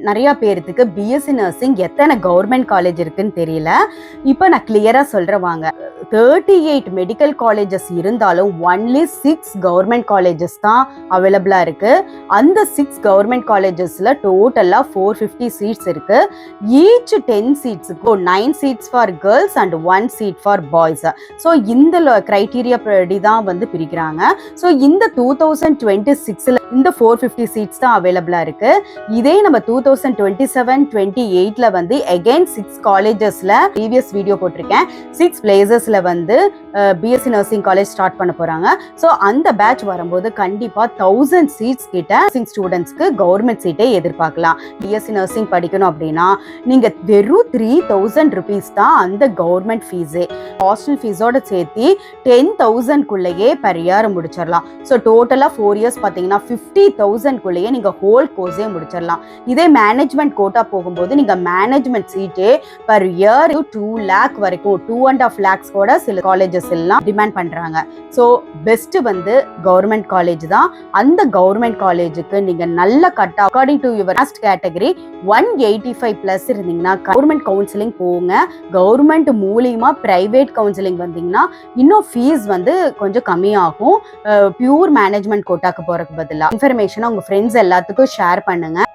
நிறைய பேருக்கு BSc nursing எத்தனை கவர்மெண்ட் காலேஜ் இருக்குன்னு தெரியல. இப்போ நான் கிளியரா சொல்றேன் வாங்க. 38 மெடிக்கல் காலேஜஸ் இருந்தாலும் ஒன்லி 6 கவர்மெண்ட் காலேஜஸ் தான் அவைலபிளா இருக்கு. அந்த 6 கவர்மெண்ட் காலேஜஸ்ல டோட்டலா 450 சீட்ஸ் இருக்கு. ஈச் 10 சீட்ஸுக்கு 9 seats for girls and 1 seat for boys. So இந்த கிரைட்டீரியா படி தான் வந்து பிரிக்கிறாங்க. ஸோ இந்த 2026ல இந்த 450 சீட்ஸ் தான் அவைலபிளா இருக்கு. இதே நம்ம 2027-28ல வந்து அகைன் 6 காலேஜஸ்ல ப்ரீவியஸ் வீடியோ போட்டிருக்கேன். 6 பிளேசஸ்ல வந்து பிஎஸ்சி நர்சிங் காலேஜ் ஸ்டார்ட் பண்ண போறாங்க. ஸோ அந்த பேட்ச் வரும்போது கண்டிப்பா 1000 சீட்ஸ் கிட்ட நர்சிங் ஸ்டூடெண்ட்ஸ்க்கு கவர்மெண்ட் சீட்டை எதிர்பார்க்கலாம். பிஎஸ்சி நர்சிங் படிக்கணும் அப்படின்னா நீங்க வெறும் 3000 rupees தான் அந்த கவர்மெண்ட் ஃபீஸே. ஹாஸ்டல் ஃபீஸோட சேர்த்து 10,000க்குள்ளேயே per year முடிச்சிடலாம். ஸோ டோட்டலா 4 years பார்த்தீங்கன்னா 50,000க்குள்ளேயே நீங்க ஹோல் கோர்ஸே முடிச்சிடலாம். இதே மேனேஜ்மெண்ட் கோட்டா போகும்போது நீங்க மேனேஜ்மெண்ட் சீட்டே per year 2 lakh வரைக்கும் 2.5 lakhs கூட சில காலேஜஸ் எல்லாம் டிமாண்ட் பண்றாங்க. ஸோ பெஸ்ட் வந்து கவர்மெண்ட் காலேஜ் தான். அந்த கவர்மெண்ட் காலேஜுக்கு நீங்க நல்ல cut according to your cost category 185+ இருந்தீங்கன்னா கவர்மெண்ட் கவுன்சிலிங் போங்க. கவர்மெண்ட் மூலியமா பிரைவேட் கவுன்சிலிங் வந்தீங்கன்னா இன்னும் ஃபீஸ் வந்து கொஞ்சம் கம்மியாகும். பியூர் மேனேஜ்மெண்ட் கோட்டாக்கு போறதுக்கு பதிலாக இன்ஃபர்மேஷனை உங்க ஃப்ரெண்ட்ஸ் எல்லாத்துக்கும் ஷேர் பண்ணுங்க.